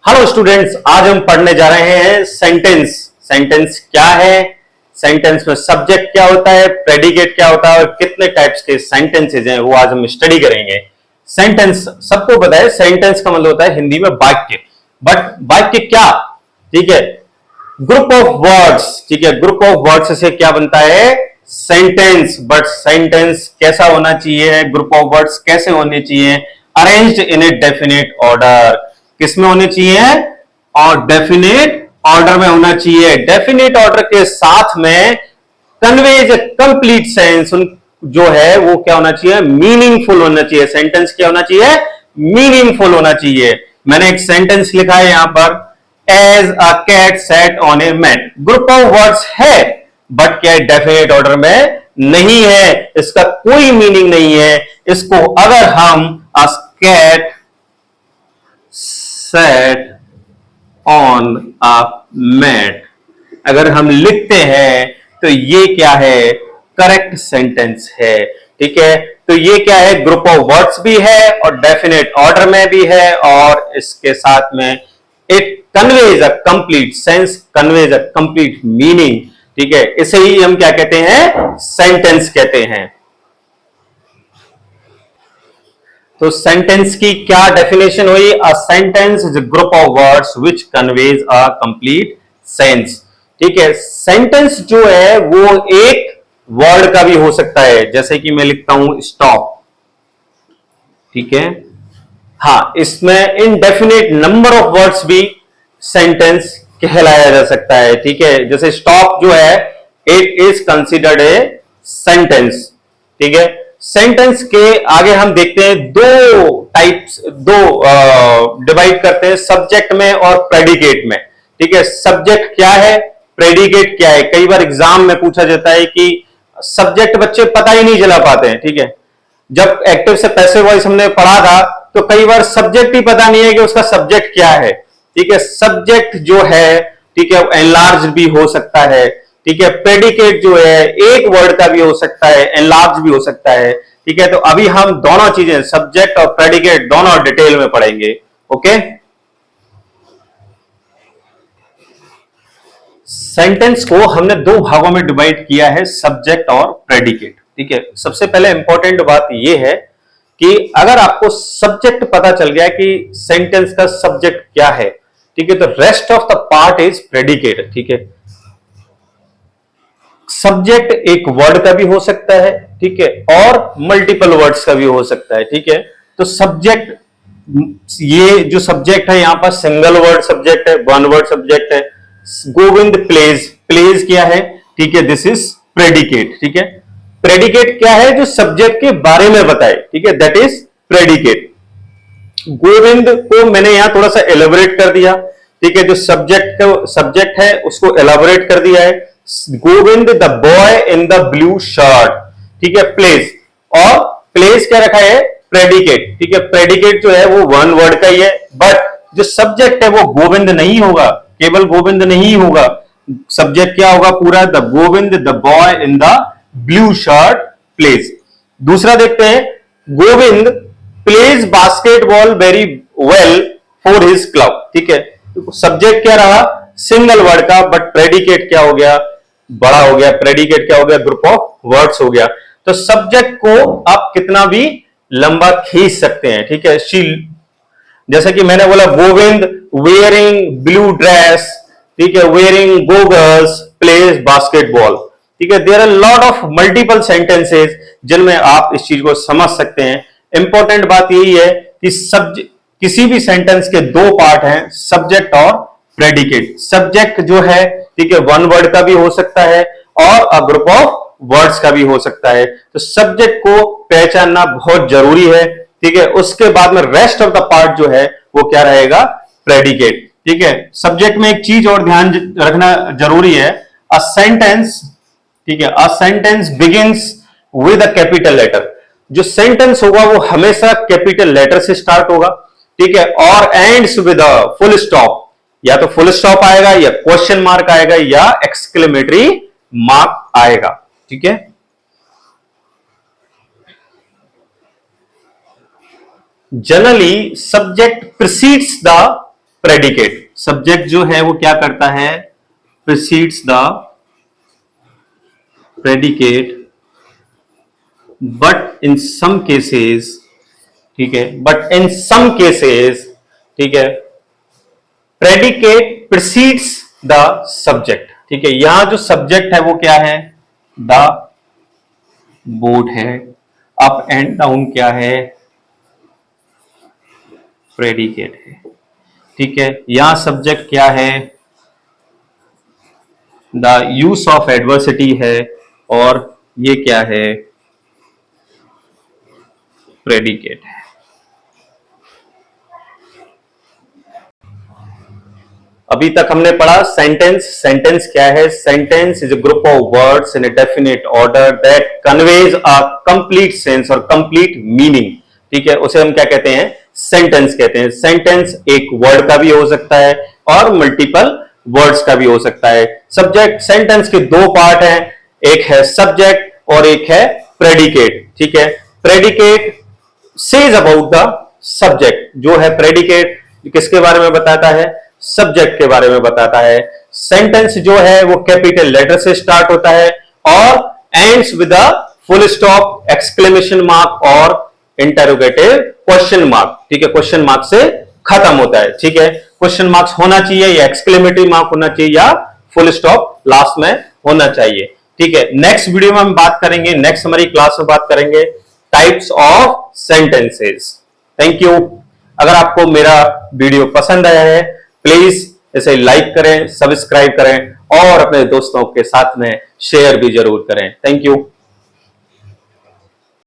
Hello students, आज हम पढ़ने जा रहे हैं सेंटेंस। सेंटेंस क्या है, सेंटेंस में सब्जेक्ट क्या होता है, प्रेडिकेट क्या होता है और कितने टाइप्स के सेंटेंसेज हैं वो आज हम स्टडी करेंगे। सेंटेंस सबको पता है, सेंटेंस का मतलब होता है हिंदी में वाक्य। बट वाक्य क्या, ठीक है, ग्रुप ऑफ वर्ड्स। ठीक है, ग्रुप ऑफ वर्ड्स से क्या बनता है, सेंटेंस। बट सेंटेंस कैसा होना चाहिए, ग्रुप ऑफ वर्ड्स कैसे होने चाहिए, arranged in a definite order. किसमें होने चाहिए, और डेफिनेट ऑर्डर में होना चाहिए। डेफिनेट ऑर्डर के साथ में कन्वेज कंप्लीट सेंस, जो है वो क्या होना चाहिए, मीनिंगफुल होना चाहिए। सेंटेंस क्या होना चाहिए, मीनिंगफुल होना चाहिए। मैंने एक सेंटेंस लिखा है यहां पर, as a cat sat on a mat. Group of words है बट क्या डेफिनेट ऑर्डर में नहीं है, इसका कोई मीनिंग नहीं है। इसको अगर हम a cat sat on a mat अगर हम लिखते हैं तो ये क्या है, करेक्ट सेंटेंस है। ठीक है, तो ये क्या है, ग्रुप ऑफ वर्ड्स भी है और डेफिनेट ऑर्डर में भी है, और इसके साथ में it conveys a complete sense, conveys a complete meaning. ठीक है, इसे ही हम क्या कहते हैं, सेंटेंस कहते हैं। तो सेंटेंस की क्या डेफिनेशन हुई, a sentence is a group of words which conveys a complete sense. ठीक है, सेंटेंस जो है वो एक वर्ड का भी हो सकता है, जैसे कि मैं लिखता हूं स्टॉप। ठीक है, हाँ, इसमें इनडेफिनेट नंबर ऑफ वर्ड्स भी सेंटेंस कहलाया जा सकता है। ठीक है, जैसे स्टॉप जो है, it is considered a sentence. ठीक है, सेंटेंस के आगे हम देखते हैं दो टाइप्स, दो डिवाइड करते हैं, सब्जेक्ट में और प्रेडिकेट में। ठीक है, सब्जेक्ट क्या है, प्रेडिकेट क्या है। कई बार एग्जाम में पूछा जाता है कि सब्जेक्ट बच्चे पता ही नहीं चला पाते हैं। ठीक है, जब एक्टिव से पैसिव वॉइस हमने पढ़ा था तो कई बार सब्जेक्ट ही पता नहीं है कि उसका सब्जेक्ट क्या है। ठीक है, सब्जेक्ट जो है, ठीक है, एनलार्ज भी हो सकता है। ठीक है, प्रेडिकेट जो है एक वर्ड का भी हो सकता है, एनलार्ज भी हो सकता है। ठीक है, तो अभी हम दोनों चीजें, सब्जेक्ट और प्रेडिकेट, दोनों डिटेल में पढ़ेंगे। ओके, सेंटेंस को हमने दो भागों में डिवाइड किया है, सब्जेक्ट और प्रेडिकेट। ठीक है, सबसे पहले इंपॉर्टेंट बात यह है कि अगर आपको सब्जेक्ट पता चल गया कि सेंटेंस का सब्जेक्ट क्या है, ठीक है, तो rest of the part is predicate. ठीक है, सब्जेक्ट एक वर्ड का भी हो सकता है, ठीक है, और मल्टीपल वर्ड्स का भी हो सकता है। ठीक है, तो सब्जेक्ट, ये जो सब्जेक्ट है यहां पर सिंगल वर्ड सब्जेक्ट है, वन वर्ड सब्जेक्ट है। गोविंद प्लेज, प्लेज क्या है, ठीक है, दिस इज प्रेडिकेट। ठीक है, प्रेडिकेट क्या है, जो सब्जेक्ट के बारे में बताए। ठीक है, दैट इज प्रेडिकेट। गोविंद को मैंने यहां थोड़ा सा एलेबोरेट कर दिया। ठीक है, जो सब्जेक्ट है उसको एलेबोरेट कर दिया है। Govind the boy in the blue shirt. ठीक है, प्लेस, और प्लेस क्या रखा है, प्रेडिकेट। ठीक है, प्रेडिकेट जो है वो वन वर्ड का ही है, बट जो सब्जेक्ट है वो गोविंद नहीं होगा, केवल गोविंद नहीं होगा। सब्जेक्ट क्या होगा, पूरा the Govind the boy in the blue shirt plays. दूसरा देखते हैं, Govind plays basketball very well for his club. ठीक है, सब्जेक्ट क्या रहा, सिंगल वर्ड का, बट प्रेडिकेट क्या हो गया, बड़ा हो गया। प्रेडिकेट क्या हो गया, ग्रुप ऑफ वर्ड्स हो गया। तो सब्जेक्ट को आप कितना भी लंबा खींच सकते हैं। ठीक है, शी, जैसे कि मैंने बोला, गोविंद वेयरिंग ब्लू ड्रेस, ठीक है, वेयरिंग गोगल्स प्लेज बास्केटबॉल। ठीक है, there are lot of multiple sentences जिनमें आप इस चीज को समझ सकते हैं। इंपॉर्टेंट बात यही है कि किसी भी सेंटेंस के दो पार्ट हैं, सब्जेक्ट और प्रेडिकेट। सब्जेक्ट जो है, ठीक है, वन वर्ड का भी हो सकता है और अ ग्रुप ऑफ वर्ड्स का भी हो सकता है। तो सब्जेक्ट को पहचानना बहुत जरूरी है। ठीक है, उसके बाद में रेस्ट ऑफ द पार्ट जो है वो क्या रहेगा, प्रेडिकेट। ठीक है, सब्जेक्ट में एक चीज और ध्यान रखना जरूरी है, अ सेंटेंस, ठीक है, a sentence begins with a capital letter. जो सेंटेंस होगा वो हमेशा कैपिटल लेटर से स्टार्ट होगा। ठीक है, और ends with a full stop. या तो फुल स्टॉप आएगा, या क्वेश्चन मार्क आएगा, या एक्सक्लेमेटरी मार्क आएगा। ठीक है, generally subject precedes the predicate. Subject जो है वो क्या करता है, precedes the predicate but in some cases, ठीक है, बट इन सम केसेस, ठीक है, प्रेडिकेट प्रीसीड्स द सब्जेक्ट। ठीक है, यहां जो सब्जेक्ट है वो क्या है, द बोट है, अप एंड डाउन क्या है, प्रेडिकेट है। ठीक है, यहां सब्जेक्ट क्या है, द यूज ऑफ एडवर्सिटी है, और ये क्या है, प्रेडिकेट है। अभी तक हमने पढ़ा सेंटेंस। सेंटेंस क्या है, sentence is a group of words in a definite order that conveys a complete sense और कंप्लीट मीनिंग। ठीक है, उसे हम क्या कहते हैं, सेंटेंस कहते हैं। सेंटेंस एक वर्ड का भी हो सकता है और मल्टीपल वर्ड्स का भी हो सकता है। सब्जेक्ट, सेंटेंस के दो पार्ट हैं, एक है सब्जेक्ट और एक है प्रेडिकेट। ठीक है, predicate says about the subject, जो है प्रेडिकेट किसके बारे में बताता है, सब्जेक्ट के बारे में बताता है। सेंटेंस जो है वो कैपिटल लेटर से स्टार्ट होता है और ends with a full stop, exclamation mark और इंटरोगेटिव क्वेश्चन मार्क। ठीक है, क्वेश्चन मार्क से खत्म होता है। ठीक है, क्वेश्चन मार्क्स होना चाहिए या एक्सक्लेमेटरी मार्क होना चाहिए या फुल स्टॉप लास्ट में होना चाहिए। ठीक है, नेक्स्ट वीडियो में हम बात करेंगे, नेक्स्ट हमारी क्लास में बात करेंगे types of sentences. Thank you. अगर आपको मेरा वीडियो पसंद आया है प्लीज इसे लाइक करें, सब्सक्राइब करें और अपने दोस्तों के साथ में शेयर भी जरूर करें। Thank you.